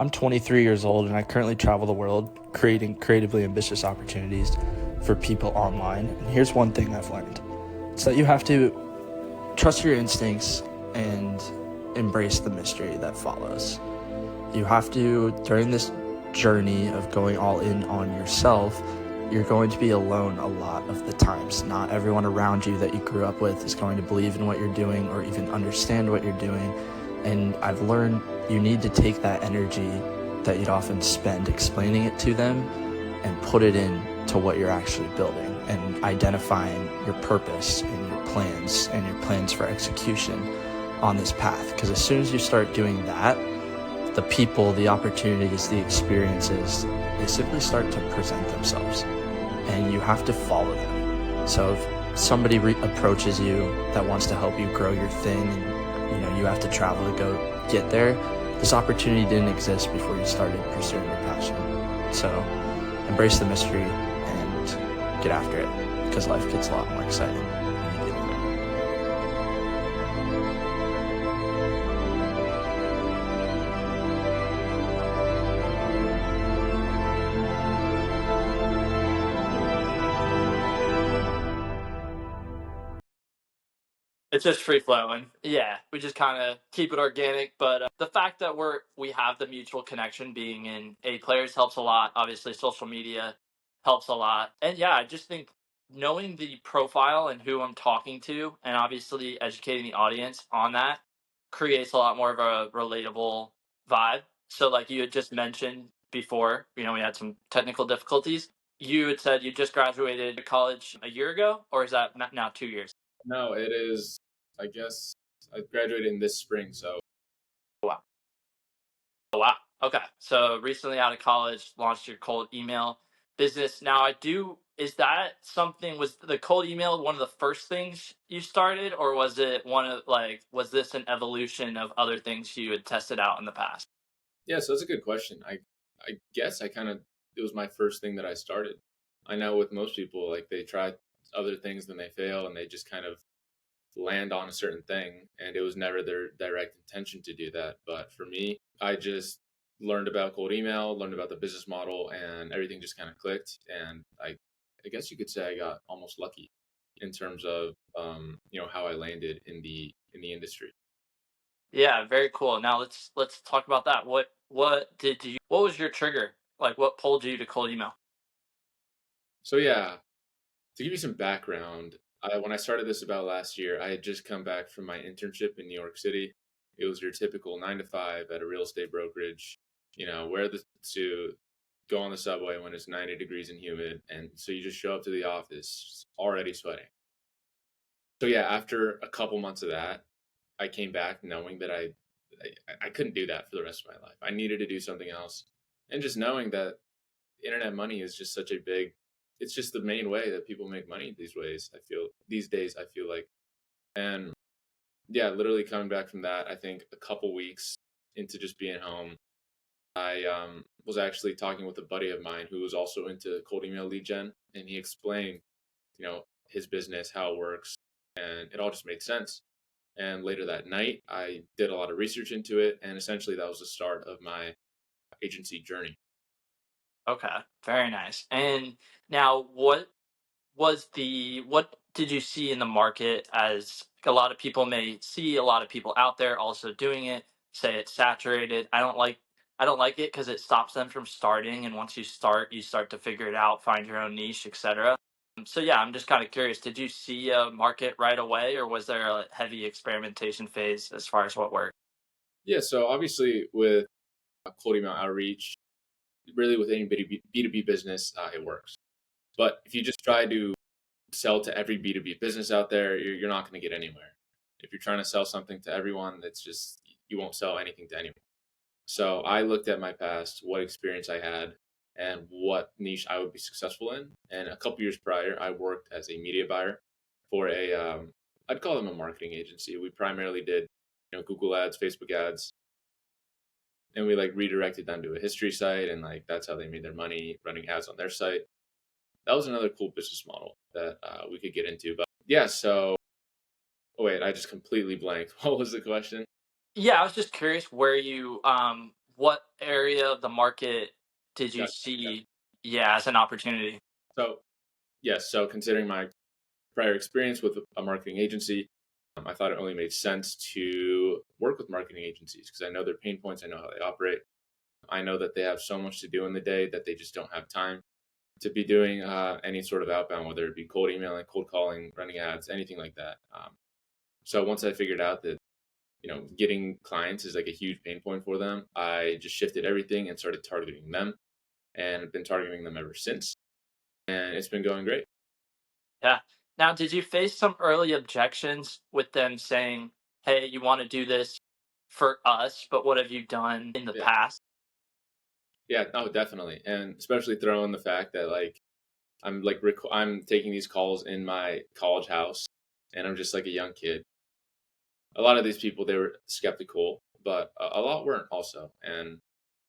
I'm 23 years old and I currently travel the world creating creatively ambitious opportunities for people online. And here's one thing I've learned. It's that you have to trust your instincts and embrace the mystery that follows. You have to, during this journey of going all in on yourself, you're going to be alone a lot of the times. Not everyone around you that you grew up with is going to believe in what you're doing or even understand what you're doing. And I've learned you need to take that energy that you'd often spend explaining it to them and put it into what you're actually building and identifying your purpose and your plans for execution on this path. Because as soon as you start doing that, the people, the opportunities, the experiences, they simply start to present themselves and you have to follow them. So if somebody approaches you that wants to help you grow your thing and you have to travel to go get there, this opportunity didn't exist before you started pursuing your passion. So embrace the mystery and get after it, because life gets a lot more exciting when you do that. It's just free flowing. Yeah, we just kind of keep it organic. But the fact that we have the mutual connection being in A players helps a lot. Obviously, social media helps a lot. And yeah, I just think knowing the profile and who I'm talking to, and obviously educating the audience on that, creates a lot more of a relatable vibe. So, like you had just mentioned before, we had some technical difficulties. You had said you just graduated college a year ago, or is that now 2 years? No, it is. I guess I graduated in this spring, so Wow. Oh, wow. Okay. So recently out of college, launched your cold email business. Now, is that something, was the cold email one of the first things you started, or was it was this an evolution of other things you had tested out in the past? yeah. So that's a good question. I guess it was my first thing that I started. I know with most people, like they try other things, then they fail, and they just kind of land on a certain thing, and it was never their direct intention to do that. But for me, I just learned about cold email, learned about the business model, and everything just kind of clicked. And I guess you could say I got almost lucky in terms of how I landed in the industry. Yeah, very cool. Now let's talk about that. What was your trigger? Like what pulled you to cold email? So yeah, to give you some background, when I started this about last year, I had just come back from my internship in New York City. It was your typical 9 to 5 at a real estate brokerage. Wear the suit, go on the subway when it's 90 degrees and humid, and so you just show up to the office already sweating. So yeah, after a couple months of that, I came back knowing that I couldn't do that for the rest of my life. I needed to do something else, and just knowing that internet money is just such a big, it's just the main way that people make money these days, I feel like. And yeah, literally coming back from that, I think a couple weeks into just being home, I was actually talking with a buddy of mine who was also into cold email lead gen, and he explained, his business, how it works, and it all just made sense. And later that night, I did a lot of research into it, and essentially that was the start of my agency journey. Okay, very nice. And now what did you see in the market, as a lot of people may see a lot of people out there also doing it, say it's saturated. I don't like it because it stops them from starting, and once you start to figure it out, find your own niche, etc. So yeah, I'm just kind of curious, did you see a market right away, or was there a heavy experimentation phase as far as what worked? Yeah, so obviously with cold email outreach, really with any B2B business, it works. But if you just try to sell to every B2B business out there, you're not going to get anywhere. If you're trying to sell something to everyone, that's just, you won't sell anything to anyone. So I looked at my past, what experience I had, and what niche I would be successful in. And a couple years prior, I worked as a media buyer for I'd call them a marketing agency. We primarily did, Google ads, Facebook ads, and we like redirected them to a history site, and like that's how they made their money running ads on their site. That was another cool business model that we could get into. But yeah, so wait, I just completely blanked. What was the question? Yeah, I was just curious what area of the market did you Gotcha. Yeah. see, yeah, as an opportunity? So yes, so considering my prior experience with a marketing agency, I thought it only made sense to work with marketing agencies because I know their pain points, I know how they operate. I know that they have so much to do in the day that they just don't have time to be doing any sort of outbound, whether it be cold emailing, cold calling, running ads, anything like that. So once I figured out that getting clients is like a huge pain point for them, I just shifted everything and started targeting them, and I've been targeting them ever since, and it's been going great. Yeah. Now, did you face some early objections with them saying, "Hey, you want to do this for us, but what have you done in the Yeah, past?" yeah, no, definitely, and especially throw in the fact that like I'm taking these calls in my college house, and I'm just like a young kid. A lot of these people, they were skeptical, but a lot weren't also. And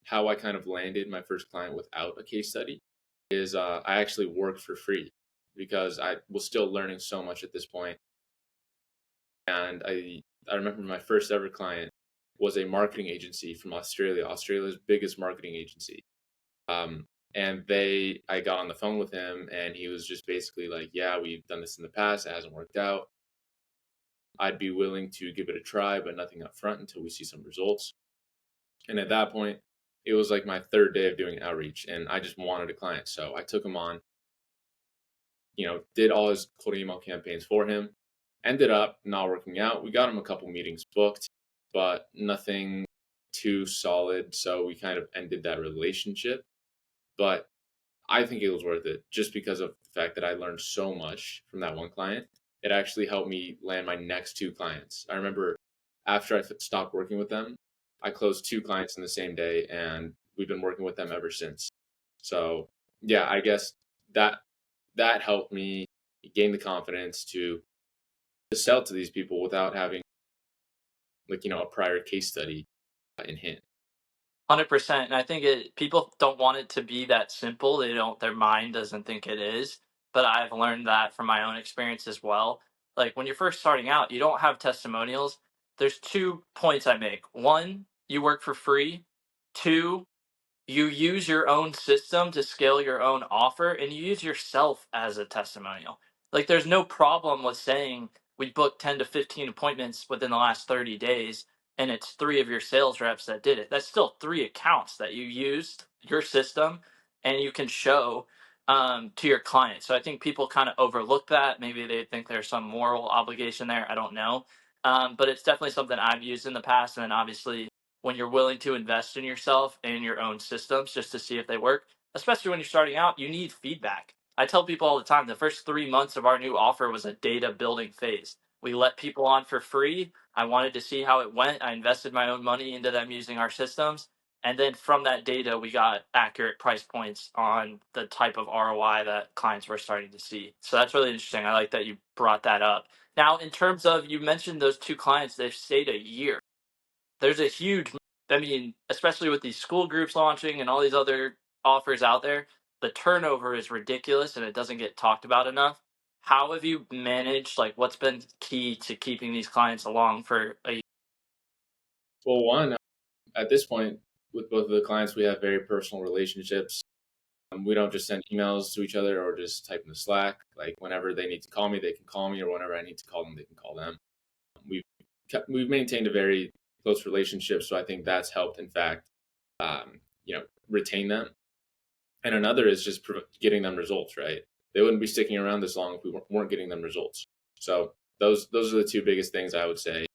how I kind of landed my first client without a case study is I actually worked for free because I was still learning so much at this point. And I remember my first ever client was a marketing agency from Australia, Australia's biggest marketing agency. Um, and I got on the phone with him, and he was just basically like, "Yeah, we've done this in the past. It hasn't worked out. I'd be willing to give it a try, but nothing up front until we see some results." And at that point, it was like my third day of doing outreach, and I just wanted a client. So I took him on, did all his cold email campaigns for him. Ended up not working out. We got him a couple meetings booked, but nothing too solid. So we kind of ended that relationship. But I think it was worth it just because of the fact that I learned so much from that one client. It actually helped me land my next two clients. I remember after I stopped working with them, I closed two clients in the same day, and we've been working with them ever since. So, yeah, I guess that that helped me gain the confidence to sell to these people without having a prior case study in hand. 100%. And I think people don't want it to be that simple. They don't, their mind doesn't think it is. But I've learned that from my own experience as well. Like when you're first starting out, you don't have testimonials. There's 2 points I make. One, you work for free. Two, you use your own system to scale your own offer and you use yourself as a testimonial. Like there's no problem with saying we booked 10 to 15 appointments within the last 30 days and it's three of your sales reps that did it. That's still three accounts that you used your system and you can show to your clients. So I think people kind of overlook that. Maybe they think there's some moral obligation there. I don't know. But it's definitely something I've used in the past. And then obviously when you're willing to invest in yourself and your own systems just to see if they work, especially when you're starting out, you need feedback. I tell people all the time the first 3 months of our new offer was a data building phase. We let people on for free. I wanted to see how it went. I invested my own money into them using our systems. And then from that data, we got accurate price points on the type of ROI that clients were starting to see. So that's really interesting. I like that you brought that up. Now, in terms of, you mentioned those two clients, they've stayed a year. There's a huge, I mean, especially with these school groups launching and all these other offers out there, the turnover is ridiculous and it doesn't get talked about enough. How have you managed, like, what's been key to keeping these clients along for a year? Well, one, at this point, with both of the clients, we have very personal relationships. We don't just send emails to each other or just type in the Slack. Like whenever they need to call me, they can call me, or whenever I need to call them, they can call them. We've we've maintained a very close relationship, so I think that's helped. In fact, retain them. And another is just getting them results. Right? They wouldn't be sticking around this long if we weren't getting them results. So those are the two biggest things I would say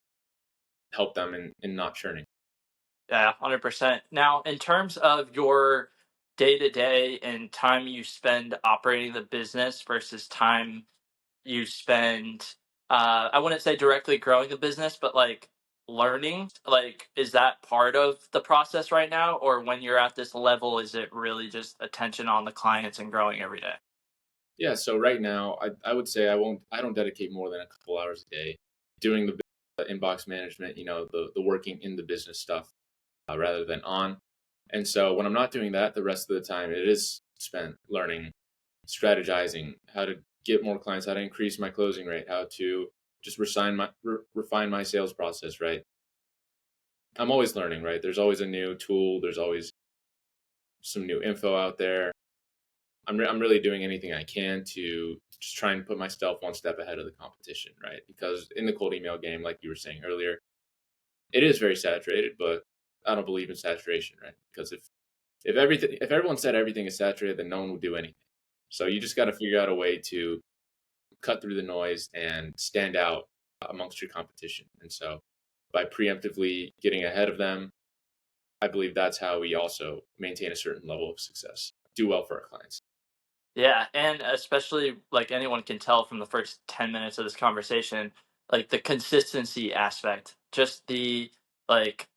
help them in not churning. Yeah, 100%. Now, in terms of your day to day and time you spend operating the business versus time you spend I wouldn't say directly growing the business, but like learning, like is that part of the process right now, or when you're at this level is it really just attention on the clients and growing every day? Yeah, so right now, I would say I don't dedicate more than a couple hours a day doing the inbox management, the working in the business stuff rather than on. And so when I'm not doing that, the rest of the time it is spent learning, strategizing, how to get more clients, how to increase my closing rate, how to just refine my sales process, right? I'm always learning, right? There's always a new tool. There's always some new info out there. I'm really doing anything I can to just try and put myself one step ahead of the competition, right? Because in the cold email game, like you were saying earlier, it is very saturated, but I don't believe in saturation, right? Because if everyone said everything is saturated, then no one would do anything. So you just got to figure out a way to cut through the noise and stand out amongst your competition. And so by preemptively getting ahead of them, I believe that's how we also maintain a certain level of success, do well for our clients. Yeah, and especially like anyone can tell from the first 10 minutes of this conversation, like the consistency aspect, just the like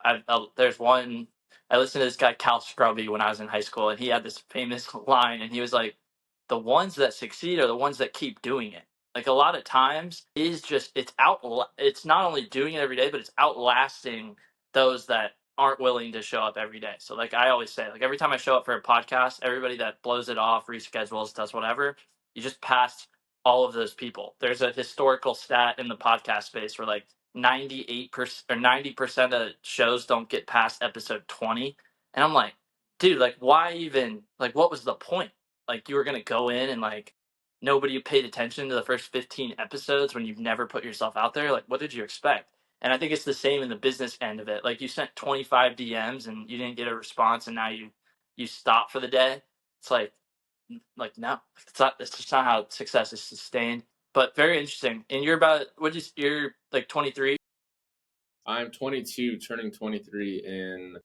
there's one I listened to this guy Cal Scrubby when I was in high school, and he had this famous line, and he was like, the ones that succeed are the ones that keep doing it. Like a lot of times is just it's not only doing it every day, but it's outlasting those that aren't willing to show up every day. So like I always say, like every time I show up for a podcast, everybody that blows it off, reschedules, does whatever, you just pass all of those people. There's a historical stat in the podcast space where like 98% or 90% of shows don't get past episode 20. And I'm like, dude, like why even like what was the point? Like you were gonna go in and like nobody paid attention to the first 15 episodes when you've never put yourself out there. Like what did you expect? And I think it's the same in the business end of it. Like you sent 25 DMs and you didn't get a response, and now you stop for the day. It's like no, it's not. It's just not how success is sustained. But very interesting. And you're about you're like 23. I'm 22, turning 23 in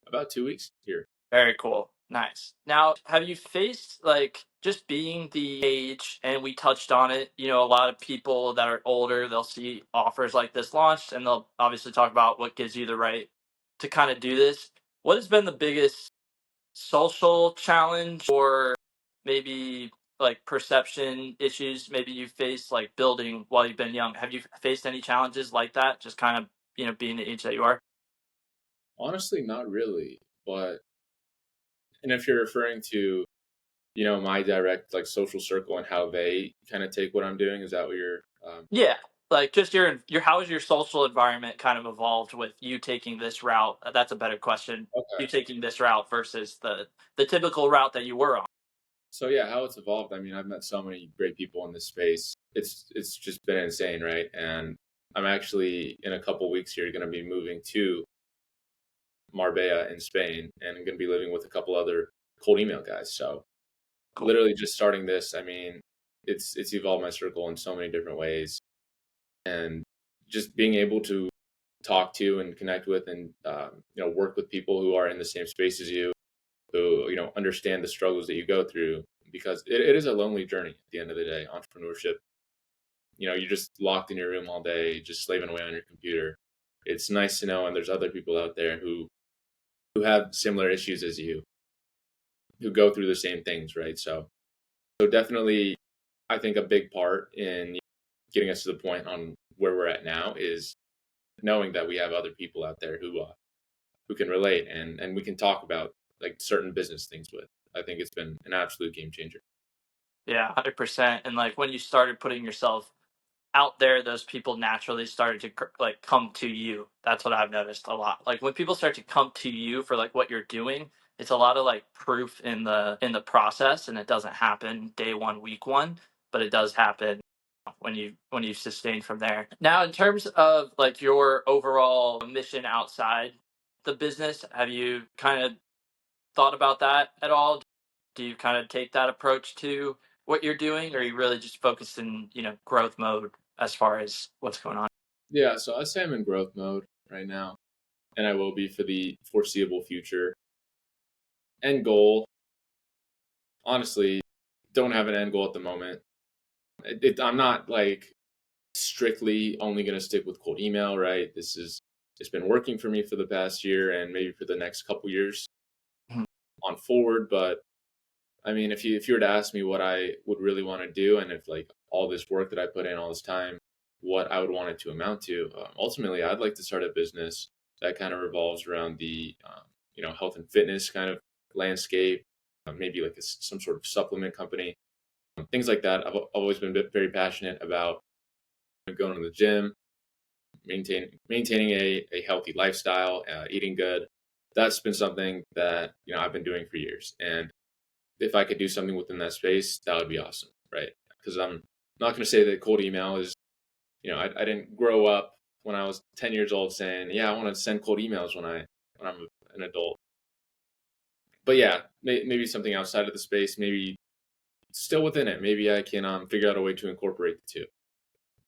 about 2 weeks here. Very cool. Nice. Now, have you faced like just being the age, and we touched on it, a lot of people that are older, they'll see offers like this launched and they'll obviously talk about what gives you the right to kind of do this. What has been the biggest social challenge or maybe like perception issues maybe you faced like building while you've been young? Have you faced any challenges like that? Just kind of, being the age that you are? Honestly, not really. But, and if you're referring to, my direct like social circle and how they kind of take what I'm doing, is that what you're, Yeah, like just your how has your social environment kind of evolved with you taking this route? That's a better question. You okay. taking this route versus the typical route that you were on. So yeah, how it's evolved. I mean, I've met so many great people in this space. It's just been insane, right? And I'm actually in a couple weeks here going to be moving to Marbella in Spain, and I'm going to be living with a couple other cold email guys. So Cool. literally just starting this, I mean, it's evolved my circle in so many different ways, and just being able to talk to and connect with and work with people who are in the same space as you, who understand the struggles that you go through, because it is a lonely journey at the end of the day. Entrepreneurship, you're just locked in your room all day, just slaving away on your computer. It's nice to know, and there's other people out there who have similar issues as you, who go through the same things, right? So definitely, I think a big part in getting us to the point on where we're at now is knowing that we have other people out there who can relate, and we can talk about like certain business things with. I think it's been an absolute game changer. Yeah, 100%. And like when you started putting yourself out there, those people naturally started to like come to you. That's what I've noticed a lot. Like when people start to come to you for like what you're doing, it's a lot of like proof in the process, and it doesn't happen day one, week one, but it does happen when you sustain from there. Now, in terms of like your overall mission outside the business, have you kind of thought about that at all? Do you kind of take that approach to what you're doing, or are you really just focused in, growth mode as far as what's going on? Yeah, so I say I'm in growth mode right now, and I will be for the foreseeable future. End goal, honestly, don't have an end goal at the moment. I'm not like strictly only going to stick with cold email, right? It's been working for me for the past year and maybe for the next couple years Mhm. on forward. But I mean, if you were to ask me what I would really want to do, and if like all this work that I put in all this time, what I would want it to amount to, ultimately, I'd like to start a business that kind of revolves around the health and fitness kind of landscape, maybe like some sort of supplement company, things like that. I've always been very passionate about going to the gym, maintaining a healthy lifestyle, eating good. That's been something that I've been doing for years, and if I could do something within that space, that would be awesome, right? Because I'm not going to say that cold email is, I didn't grow up when I was 10 years old saying, yeah, I want to send cold emails when I'm an adult. But yeah, maybe something outside of the space, maybe still within it. Maybe I can figure out a way to incorporate the two.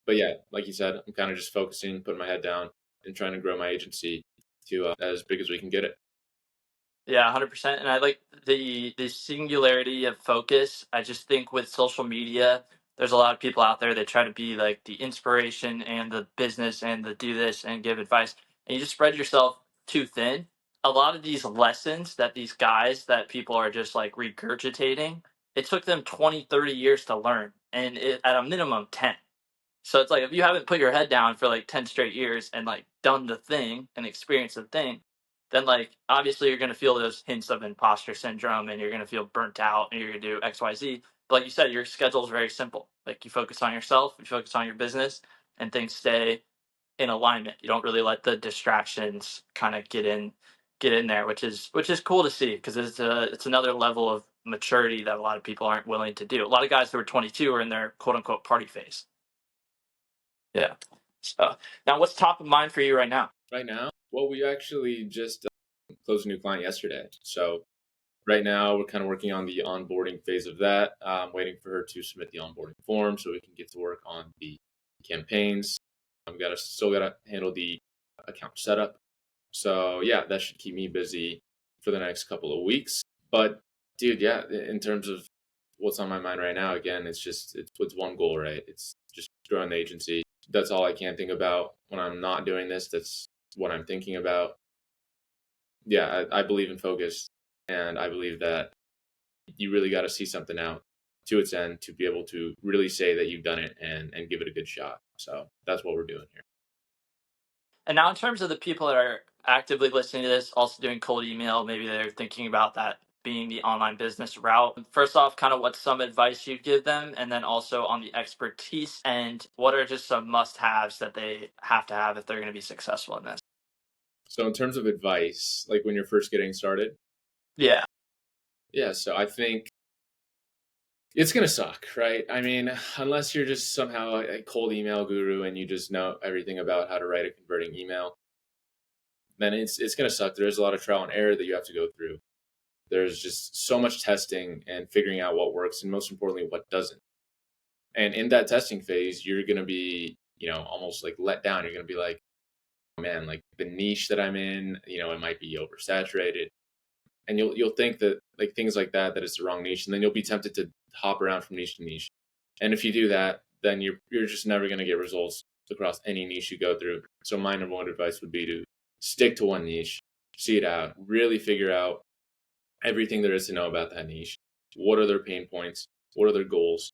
But yeah, like you said, I'm kind of just focusing, putting my head down, and trying to grow my agency to as big as we can get it. Yeah, 100%. And I like the singularity of focus. I just think with social media, there's a lot of people out there that try to be like the inspiration and the business and the do this and give advice. And you just spread yourself too thin. A lot of these lessons that these guys that people are just like regurgitating, it took them 20, 30 years to learn. And at a minimum 10. So it's like if you haven't put your head down for like 10 straight years and like done the thing and experienced the thing, then like obviously you're going to feel those hints of imposter syndrome and you're going to feel burnt out and you're going to do XYZ. But like you said, your schedule is very simple. Like you focus on yourself, you focus on your business, and things stay in alignment. You don't really let the distractions kind of get in there, which is cool to see because it's another level of maturity that a lot of people aren't willing to do. A lot of guys who are 22 are in their quote unquote party phase. Yeah. So now, what's top of mind for you right now? Right now, well, we actually just closed a new client yesterday. So right now, we're kind of working on the onboarding phase of that. Waiting for her to submit the onboarding form so we can get to work on the campaigns. I've still gotta handle the account setup. So yeah, that should keep me busy for the next couple of weeks. But dude, yeah, in terms of what's on my mind right now, again, it's one goal, right? It's just growing the agency. That's all I can think about when I'm not doing this. That's what I'm thinking about. Yeah, I believe in focus, and I believe that you really got to see something out to its end to be able to really say that you've done it and give it a good shot. So that's what we're doing here. And now, in terms of the people that are actively listening to this, also doing cold email, maybe they're thinking about that being the online business route. First off, kind of what's some advice you'd give them? And then also on the expertise and what are just some must haves that they have to have if they're going to be successful in this? So in terms of advice, like when you're first getting started, Yeah. yeah, so I think it's going to suck, right? I mean, unless you're just somehow a cold email guru and you just know everything about how to write a converting email, then it's going to suck. There's a lot of trial and error that you have to go through. There's just so much testing and figuring out what works and most importantly, what doesn't. And in that testing phase, you're going to be, almost like let down. You're going to be like, oh, man, like the niche that I'm in, it might be oversaturated. And you'll think that like things like that it's the wrong niche, and then you'll be tempted to hop around from niche to niche. And if you do that, then you're just never going to get results across any niche you go through. So my number one advice would be to stick to one niche, see it out, really figure out everything there is to know about that niche. What are their pain points? What are their goals?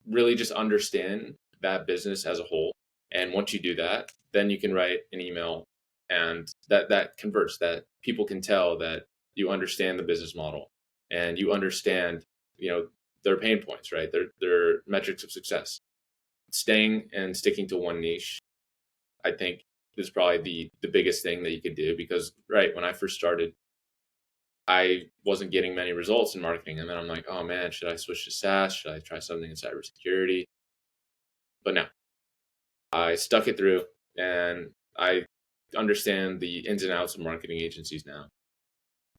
Really just understand that business as a whole. And once you do that, then you can write an email and that converts, that people can tell that you understand the business model and you understand, their pain points, right? Their metrics of success. Staying and sticking to one niche, I think is probably the biggest thing that you could do because right when I first started, I wasn't getting many results in marketing. And then I'm like, oh man, should I switch to SaaS? Should I try something in cybersecurity? But no, I stuck it through and I understand the ins and outs of marketing agencies now,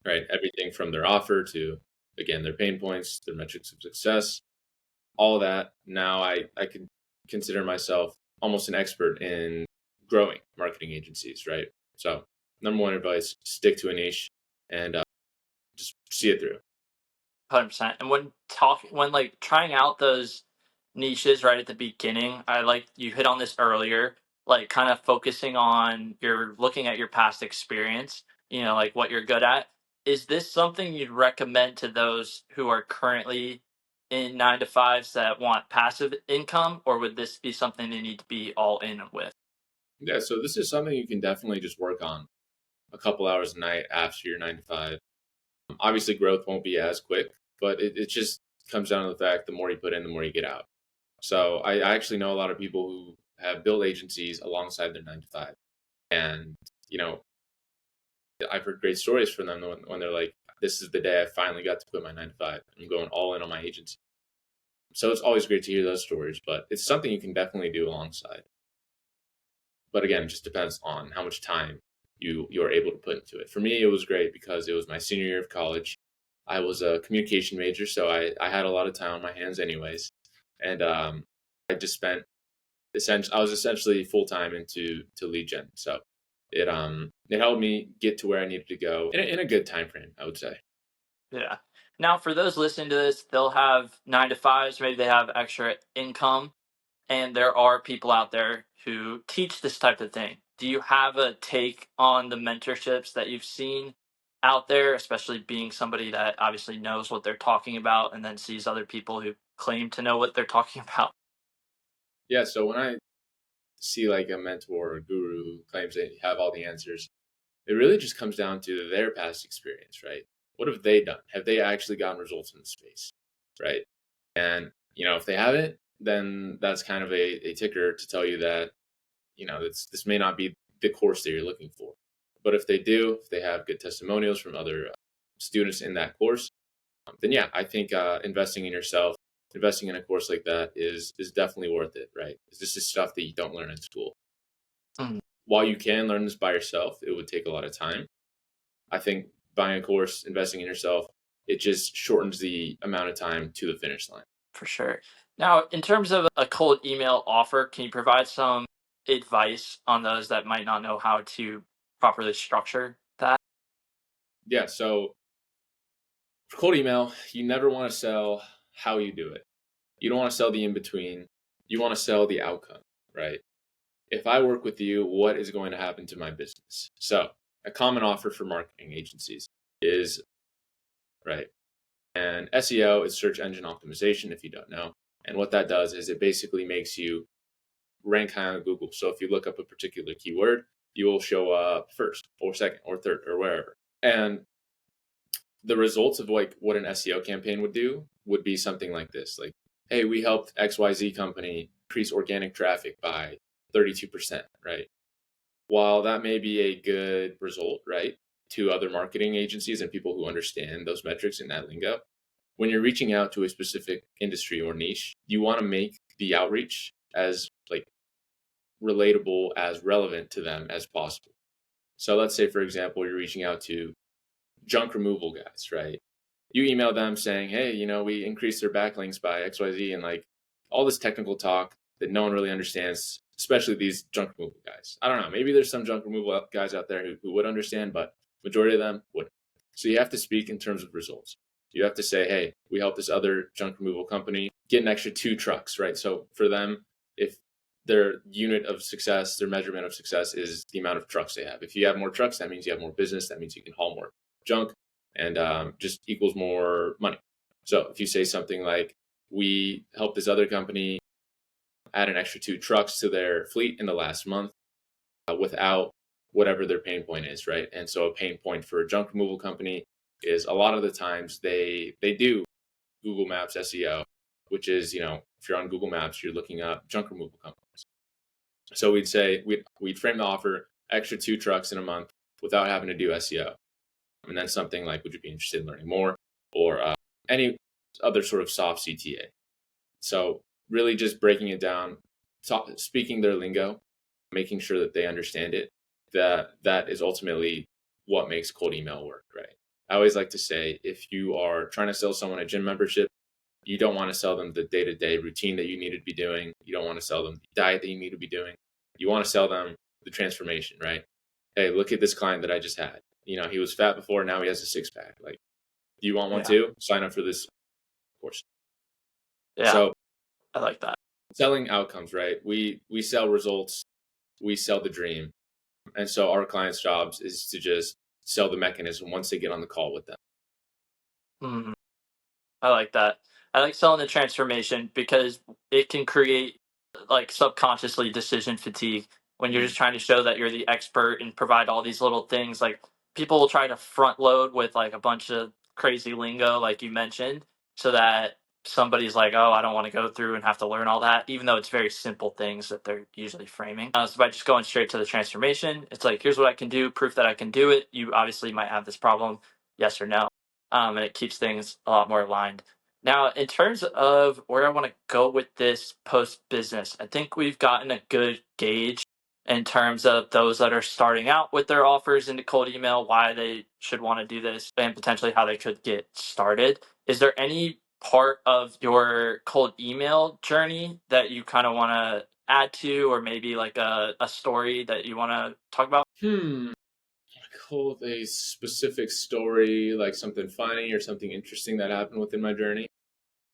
right? Everything from their offer to, again, their pain points, their metrics of success, all that. Now I can consider myself almost an expert in growing marketing agencies, right? So number one advice, stick to a niche and just see it through. 100%. And when like trying out those niches right at the beginning, I like you hit on this earlier, like kind of focusing on you're looking at your past experience, like what you're good at. Is this something you'd recommend to those who are currently in 9 to 5s that want passive income, or would this be something they need to be all in with? Yeah, so this is something you can definitely just work on a couple hours a night after your 9 to 5. Obviously, growth won't be as quick, but it just comes down to the fact the more you put in, the more you get out. So I actually know a lot of people who have built agencies alongside their 9 to 5. And, I've heard great stories from them when they're like, this is the day I finally got to quit my 9 to 5. I'm going all in on my agency. So it's always great to hear those stories, but it's something you can definitely do alongside. But again, it just depends on how much time you're able to put into it. For me, it was great because it was my senior year of college. I was a communication major, so I had a lot of time on my hands anyways. And I just spent I was essentially full time into lead gen. So it helped me get to where I needed to go in a good time frame, I would say. Yeah. Now, for those listening to this, they'll have 9 to 5s, maybe they have extra income, and there are people out there who teach this type of thing. Do you have a take on the mentorships that you've seen out there, especially being somebody that obviously knows what they're talking about and then sees other people who claim to know what they're talking about? Yeah, so when I see like a mentor or guru who claims they have all the answers, it really just comes down to their past experience, right? What have they done? Have they actually gotten results in the space, right? And if they haven't, then that's kind of a ticker to tell you that this may not be the course that you're looking for. But if they do, if they have good testimonials from other students in that course, then yeah, I think investing in yourself, investing in a course like that is definitely worth it, right? This is stuff that you don't learn in school. Mhm. While you can learn this by yourself, it would take a lot of time. I think buying a course, investing in yourself, it just shortens the amount of time to the finish line. For sure. Now, in terms of a cold email offer, can you provide some advice on those that might not know how to properly structure that? Yeah, so for cold email, you never want to sell how you do it. You don't want to sell the in between. You want to sell the outcome, right? If I work with you, what is going to happen to my business? So, a common offer for marketing agencies is, right, and SEO is search engine optimization, if you don't know. And what that does is it basically makes you rank high on Google. So if you look up a particular keyword, you will show up first or second or third or wherever. And the results of like what an SEO campaign would do would be something like this. Like, hey, we helped XYZ company increase organic traffic by 32%, right? While that may be a good result, right, to other marketing agencies and people who understand those metrics in that lingo, when you're reaching out to a specific industry or niche, you want to make the outreach as like relatable, as relevant to them as possible. So let's say, for example, you're reaching out to junk removal guys, right? You email them saying, hey, we increased their backlinks by XYZ, and like all this technical talk that no one really understands, especially these junk removal guys. I don't know. Maybe there's some junk removal guys out there who would understand, but majority of them wouldn't. So you have to speak in terms of results. You have to say, hey, we helped this other junk removal company get an extra 2 trucks, right? So for them, if their unit of success, their measurement of success is the amount of trucks they have. If you have more trucks, that means you have more business. That means you can haul more junk, and just equals more money. So if you say something like, we helped this other company add an extra 2 trucks to their fleet in the last month without whatever their pain point is, right? And so a pain point for a junk removal company is a lot of the times they do Google Maps SEO, which is, if you're on Google Maps, you're looking up junk removal companies. So we'd say, we'd frame the offer, extra 2 trucks in a month without having to do SEO. And then something like, would you be interested in learning more? Or any other sort of soft CTA. So really just breaking it down, speaking their lingo, making sure that they understand it, that is ultimately what makes cold email work, right? I always like to say, if you are trying to sell someone a gym membership, you don't want to sell them the day-to-day routine that you need to be doing. You don't want to sell them the diet that you need to be doing. You want to sell them the transformation, right? Hey, look at this client that I just had. He was fat before, now he has a 6-pack. Like, do you want one too? Sign up for this course. Yeah, So I like that. selling outcomes, right? We sell results, we sell the dream. And so our clients' jobs is to just sell the mechanism once they get on the call with them. Mhm. I like that. I like selling the transformation because it can create like subconsciously decision fatigue when you're just trying to show that you're the expert and provide all these little things. Like people will try to front load with like a bunch of crazy lingo, like you mentioned, so that somebody's like, oh, I don't want to go through and have to learn all that, even though it's very simple things that they're usually framing. So by just going straight to the transformation, it's like, here's what I can do, proof that I can do it. You obviously might have this problem, yes or no. And it keeps things a lot more aligned. Now, in terms of where I want to go with this post business, I think we've gotten a good gauge in terms of those that are starting out with their offers into cold email, why they should want to do this, and potentially how they could get started. Is there any part of your cold email journey that you kind of want to add to, or maybe like a story that you want to talk about? Cool. A specific story, like something funny or something interesting that happened within my journey.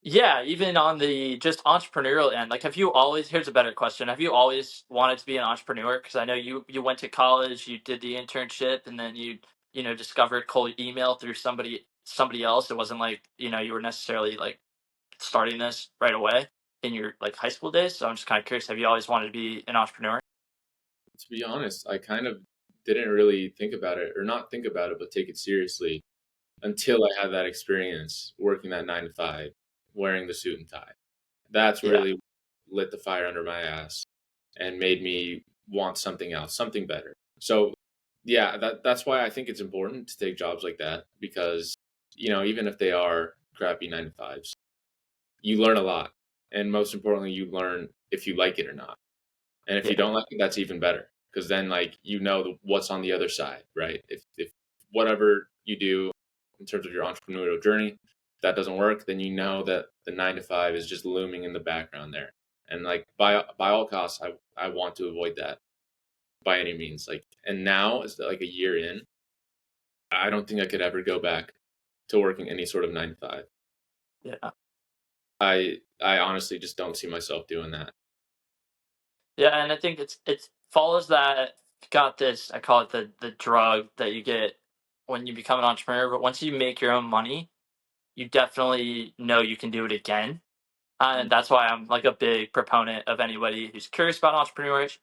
Yeah, even on the just entrepreneurial end, like, have you always, here's a better question. Have you always wanted to be an entrepreneur? Because I know you went to college, you did the internship, and then you discovered cold email through somebody else. It wasn't like, you were necessarily like starting this right away in your like high school days. So I'm just kind of curious, have you always wanted to be an entrepreneur? To be honest, I kind of didn't really think about it, or not think about it, but take it seriously until I had that experience working that 9 to 5, wearing the suit and tie. That's Yeah. really lit the fire under my ass and made me want something else, something better. So yeah, that's why I think it's important to take jobs like that, because even if they are crappy 9 to 5s, you learn a lot. And most importantly, you learn if you like it or not. And if you Yeah. don't like it, that's even better, because then like what's on the other side, right? If whatever you do in terms of your entrepreneurial journey, if that doesn't work, then you know that the 9 to 5 is just looming in the background there. And like by all costs, I want to avoid that by any means. Like, and now is like a year in, I don't think I could ever go back to working any sort of 9 to 5. Yeah. I honestly just don't see myself doing that. Yeah, and I think it follows that, got this, I call it the drug that you get when you become an entrepreneur, but once you make your own money, you definitely know you can do it again. And that's why I'm like a big proponent of anybody who's curious about entrepreneurship,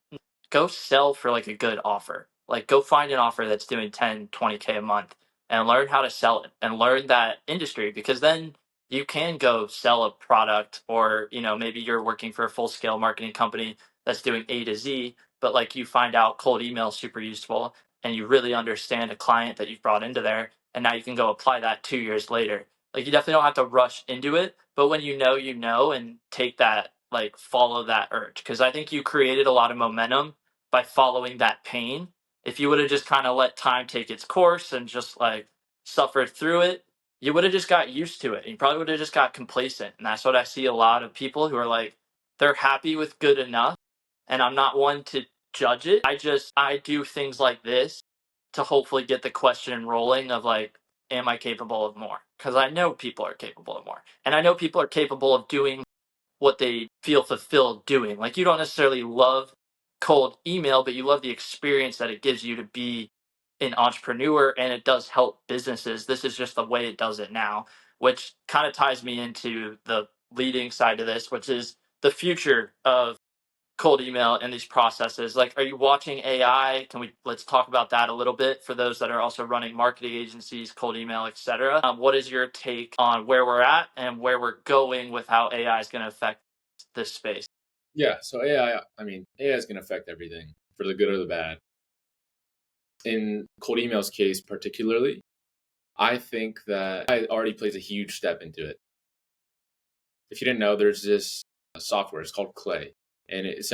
go sell for like a good offer. Like, go find an offer that's doing 10, 20K a month and learn how to sell it and learn that industry, because then you can go sell a product, or, maybe you're working for a full scale marketing company that's doing A to Z, but like you find out cold email is super useful and you really understand a client that you've brought into there. And now you can go apply that 2 years later. Like, you definitely don't have to rush into it, but when and take that, like, follow that urge. Because I think you created a lot of momentum by following that pain. If you would have just kind of let time take its course and just like suffered through it, you would have just got used to it. You probably would have just got complacent. And that's what I see a lot of people who are like, they're happy with good enough. And I'm not one to judge it. I do things like this to hopefully get the question rolling of like, am I capable of more? Because I know people are capable of more. And I know people are capable of doing what they feel fulfilled doing. Like, you don't necessarily love cold email, but you love the experience that it gives you to be an entrepreneur, and it does help businesses. This is just the way it does it now, which kind of ties me into the leading side of this, which is the future of cold email and these processes. Like, are you watching AI? Let's talk about that a little bit for those that are also running marketing agencies, cold email, etc. What is your take on where we're at and where we're going with how AI is going to affect this space? Yeah, so I mean, AI is going to affect everything for the good or the bad. In cold email's case, particularly, I think that it already plays a huge step into it. If you didn't know, there's this software. It's called Clay, and it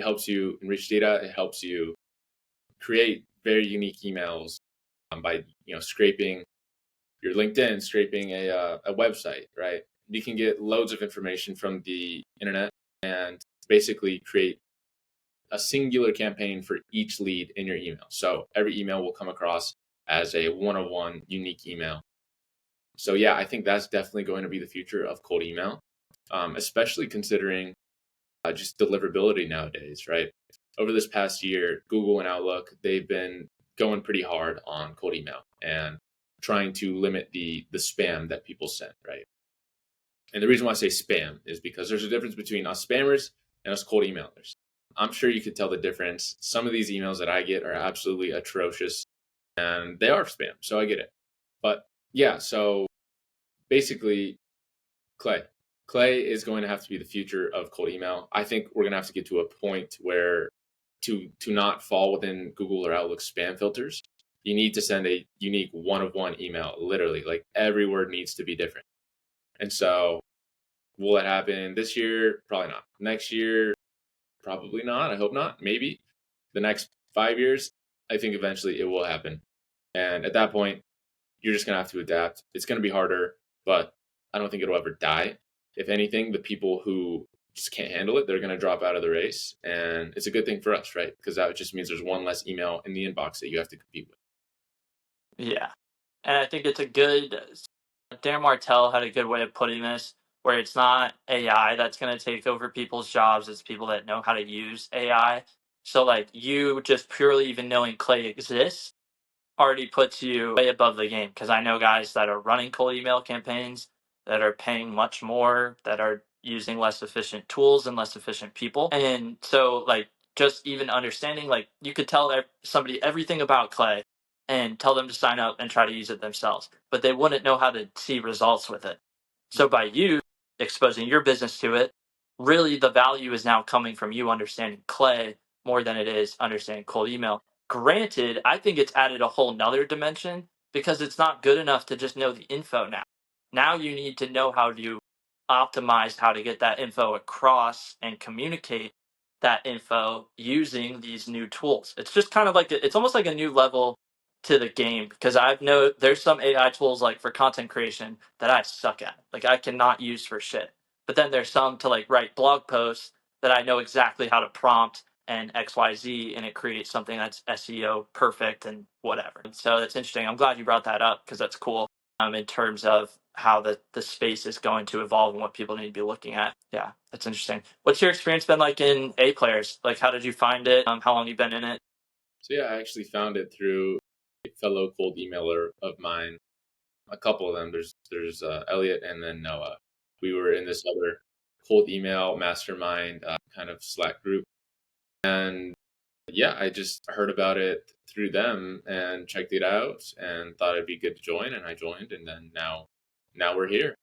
helps you enrich data. It helps you create very unique emails by scraping your LinkedIn, scraping a website. Right, you can get loads of information from the internet and basically create a singular campaign for each lead in your email. So every email will come across as a one-on-one unique email. So yeah, I think that's definitely going to be the future of cold email, especially considering just deliverability nowadays, right? Over this past year, Google and Outlook, they've been going pretty hard on cold email and trying to limit the spam that people send, right? And the reason why I say spam is because there's a difference between us spammers and us cold emailers. I'm sure you could tell the difference. Some of these emails that I get are absolutely atrocious and they are spam, so I get it. But yeah, so basically, Clay. Clay is going to have to be the future of cold email. I think we're going to have to get to a point where to not fall within Google or Outlook spam filters, you need to send a unique one of one email, literally. Like every word needs to be different. And so will it happen this year? Probably not. Next year, probably not. I hope not. Maybe. The next 5 years, I think eventually it will happen. And at that point, you're just going to have to adapt. It's going to be harder, but I don't think it'll ever die. If anything, the people who just can't handle it, they're going to drop out of the race. And it's a good thing for us, right? Because that just means there's one less email in the inbox that you have to compete with. Yeah. And I think it's a good, Dan Martell had a good way of putting this, where it's not AI that's going to take over people's jobs, it's people that know how to use AI. So, like, you just purely even knowing Clay exists already puts you way above the game, because I know guys that are running cold email campaigns that are paying much more, that are using less efficient tools and less efficient people. And so, like, just even understanding, like, you could tell somebody everything about Clay and tell them to sign up and try to use it themselves, but they wouldn't know how to see results with it. So by you exposing your business to it, really the value is now coming from you understanding Clay more than it is understanding cold email. Granted, I think it's added a whole nother dimension, because it's not good enough to just know the info now. Now you need to know how to optimize how to get that info across and communicate that info using these new tools. It's just kind of like it's almost like a new level to the game, because I've know there's some AI tools like for content creation that I suck at. Like I cannot use for shit. But then there's some to like write blog posts that I know exactly how to prompt and XYZ, and it creates something that's SEO perfect and whatever. So that's interesting. I'm glad you brought that up, because that's cool in terms of how the space is going to evolve and what people need to be looking at. Yeah, that's interesting. What's your experience been like in A players? Like, how did you find it? How long you been in it? So yeah, I actually found it through a fellow cold emailer of mine. A couple of them. There's Elliot and then Noah. We were in this other cold email mastermind kind of Slack group, and yeah, I just heard about it through them and checked it out and thought it'd be good to join, and I joined, and then now we're here.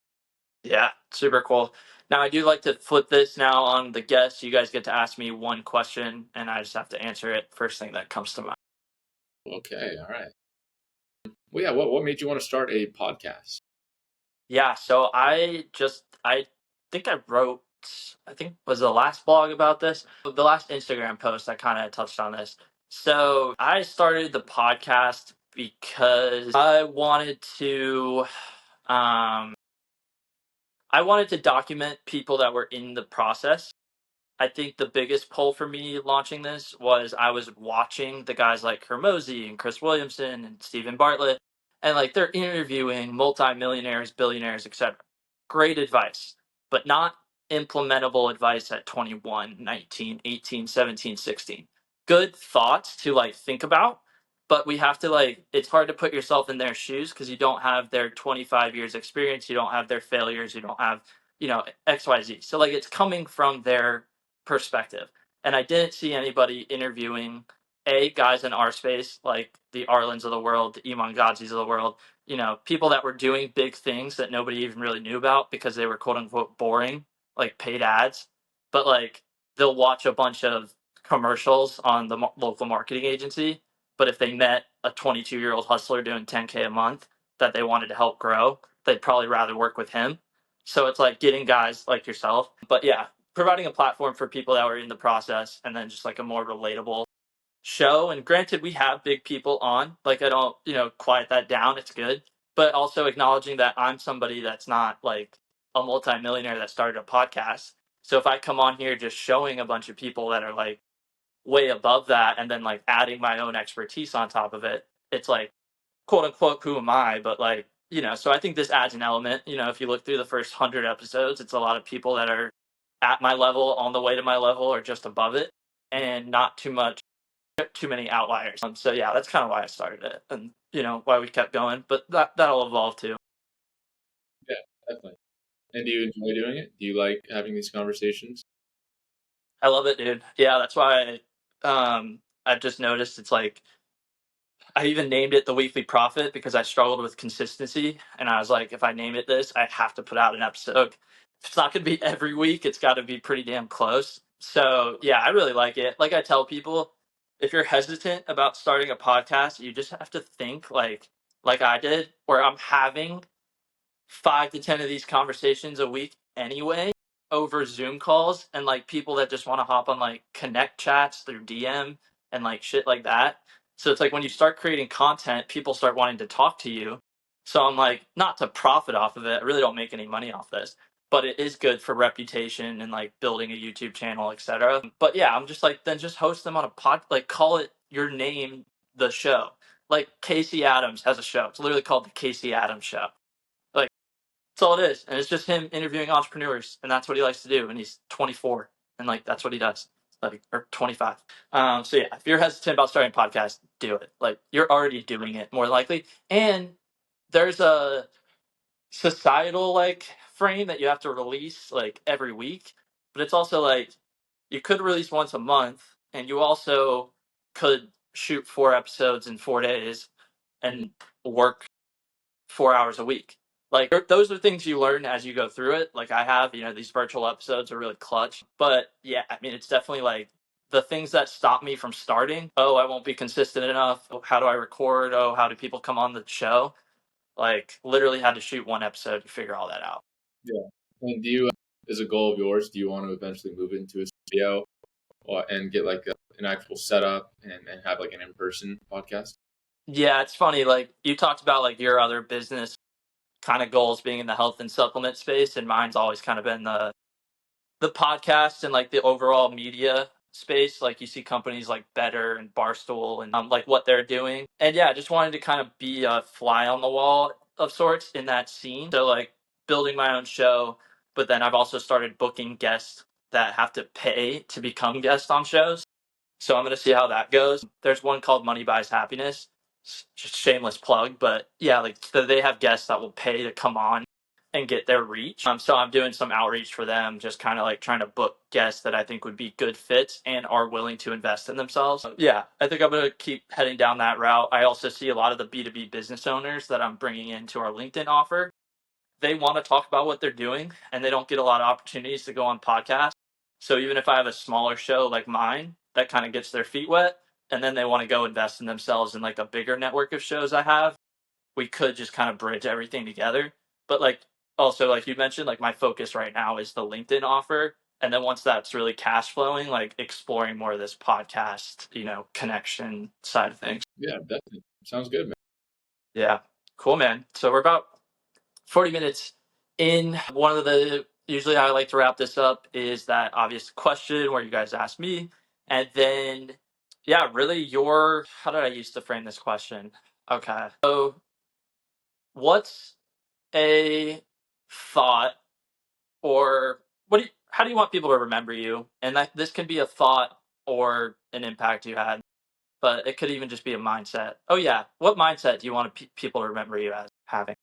Yeah, super cool. Now, I do like to flip this now on the guests. You guys get to ask me one question, and I just have to answer it first thing that comes to mind. Okay, all right. Well, yeah, what made you want to start a podcast? Yeah, so I think I wrote, I think was the last blog about this, the last Instagram post I kind of touched on this. So I started the podcast because um I wanted to document people that were in the process. I think the biggest pull for me launching this was I was watching the guys like Hermosi and Chris Williamson and Stephen Bartlett, and like they're interviewing multimillionaires, billionaires, etc. Great advice, but not implementable advice at 21, 19, 18, 17, 16. Good thoughts to like think about, but we have to like, it's hard to put yourself in their shoes because you don't have their 25 years experience, you don't have their failures, you don't have, XYZ. So like it's coming from their perspective. And I didn't see anybody interviewing guys in our space like the Arlens of the world, the Iman Gadzis of the world, people that were doing big things that nobody even really knew about because they were quote unquote boring, like paid ads. But like they'll watch a bunch of commercials on the local marketing agency. But if they met a 22-year-old hustler doing 10K a month that they wanted to help grow, they'd probably rather work with him. So it's like getting guys like yourself. But yeah, providing a platform for people that were in the process, and then just like a more relatable show. And granted, we have big people on, like I don't, quiet that down. It's good. But also acknowledging that I'm somebody that's not like a multimillionaire that started a podcast. So if I come on here just showing a bunch of people that are like way above that and then like adding my own expertise on top of it, it's like quote unquote, who am I? But like, so I think this adds an element. If you look through the first 100 episodes, it's a lot of people that are at my level, on the way to my level, or just above it, and not too many outliers. So yeah, that's kind of why I started it, and why we kept going. But that'll evolve too. Yeah, definitely. And do you enjoy doing it? Do you like having these conversations? I love it, dude. Yeah, that's why I've just noticed it's like I even named it the Weekly Prophet because I struggled with consistency, and I was like, if I name it this, I have to put out an episode. If it's not going to be every week, it's got to be pretty damn close. So yeah, I really like it. Like I tell people, if you're hesitant about starting a podcast, you just have to think like I did, where I'm having 5 to 10 of these conversations a week anyway over Zoom calls, and like people that just want to hop on like connect chats through DM and like shit like that. So it's like when you start creating content, people start wanting to talk to you. So I'm like, not to profit off of it. I really don't make any money off this, but it is good for reputation and like building a YouTube channel, etc. But yeah, I'm just like, then just host them on a pod, like call it your name, the show. Like Casey Adams has a show. It's literally called the Casey Adams Show. That's all it is. And it's just him interviewing entrepreneurs. And that's what he likes to do. And he's 24. And like, that's what he does. Like, or 25. So yeah, if you're hesitant about starting a podcast, do it. Like, you're already doing it more likely. And there's a societal like frame that you have to release like every week. But it's also like, you could release once a month. And you also could shoot 4 episodes in 4 days and work 4 hours a week. Like those are things you learn as you go through it. Like I have, these virtual episodes are really clutch. But yeah, I mean, it's definitely like the things that stop me from starting. Oh, I won't be consistent enough. How do I record? Oh, how do people come on the show? Like literally had to shoot 1 episode to figure all that out. Yeah. And do you, as a goal of yours, do you want to eventually move into a studio and get like an actual setup and have like an in-person podcast? Yeah, it's funny. Like you talked about like your other business kind of goals being in the health and supplement space, and mine's always kind of been the podcast and like the overall media space. Like you see companies like Better and Barstool and like what they're doing. And yeah, I just wanted to kind of be a fly on the wall of sorts in that scene. So like building my own show, but then I've also started booking guests that have to pay to become guests on shows. So I'm going to see how that goes. There's one called Money Buys Happiness. Just shameless plug, but yeah, like they have guests that will pay to come on and get their reach. So I'm doing some outreach for them, just kind of like trying to book guests that I think would be good fits and are willing to invest in themselves. Yeah, I think I'm going to keep heading down that route. I also see a lot of the B2B business owners that I'm bringing into our LinkedIn offer. They want to talk about what they're doing and they don't get a lot of opportunities to go on podcasts. So even if I have a smaller show like mine that kind of gets their feet wet and then they want to go invest in themselves in like a bigger network of shows I have, we could just kind of bridge everything together. But like also like you mentioned, like my focus right now is the LinkedIn offer. And then once that's really cash flowing, like exploring more of this podcast, connection side of things. Yeah, definitely. Sounds good, man. Yeah. Cool, man. So we're about 40 minutes in. One of the usually I like to wrap this up is that obvious question where you guys ask me. And then yeah, really how did I used to frame this question? Okay. So what's a thought, or how do you want people to remember you? And that this can be a thought or an impact you had, but it could even just be a mindset. Oh yeah, what mindset do you want people to remember you as having?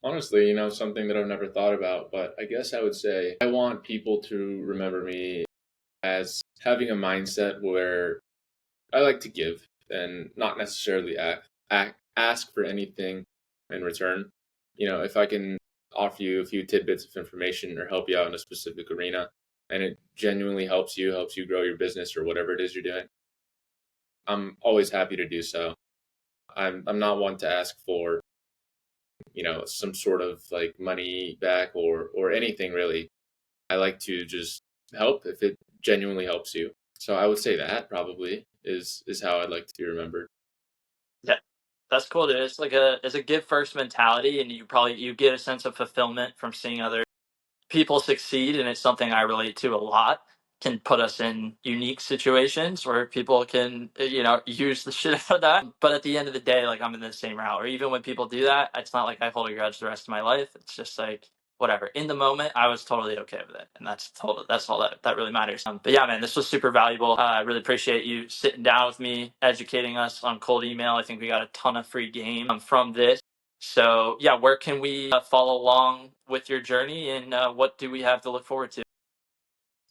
Honestly, something that I've never thought about, but I guess I would say I want people to remember me as having a mindset where I like to give and not necessarily ask for anything in return. If I can offer you a few tidbits of information or help you out in a specific arena and it genuinely helps you grow your business or whatever it is you're doing, I'm always happy to do so. I'm not one to ask for, some sort of like money back or anything really. I like to just help if it genuinely helps you. So I would say that probably is how I'd like to be remembered. Yeah, that's cool, dude. It's a give first mentality, and you get a sense of fulfillment from seeing other people succeed, and it's something I relate to a lot. Can put us in unique situations where people can use the shit out of that. But at the end of the day, like I'm in the same route. Or even when people do that, it's not like I hold a grudge the rest of my life. It's just like whatever. In the moment, I was totally okay with it, and that's all that really matters. But yeah, man, this was super valuable. I really appreciate you sitting down with me, educating us on cold email. I think we got a ton of free game from this. So yeah, where can we follow along with your journey, and what do we have to look forward to?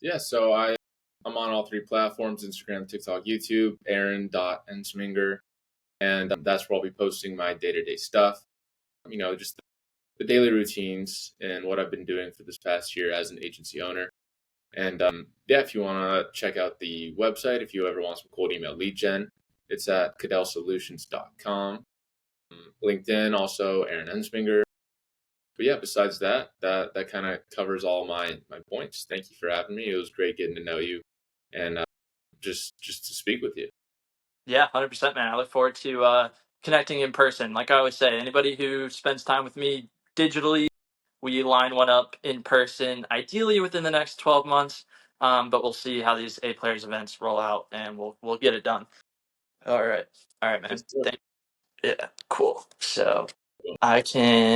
Yeah, so I'm on all 3 platforms: Instagram, TikTok, YouTube, Aaron.Ensminger. And that's where I'll be posting my day-to-day stuff. Just the daily routines and what I've been doing for this past year as an agency owner. And yeah, if you want to check out the website, if you ever want some cold email lead gen, it's at cadellsolutions.com. LinkedIn, also Aaron Ensminger. But yeah, besides that kind of covers all my points. Thank you for having me. It was great getting to know you and just to speak with you. Yeah, 100%, man. I look forward to connecting in person. Like I always say, anybody who spends time with me digitally, we line one up in person, ideally within the next 12 months. But we'll see how these A Players events roll out, and we'll get it done. All right, man. Yes, sir. Thank. Yeah, cool. So I can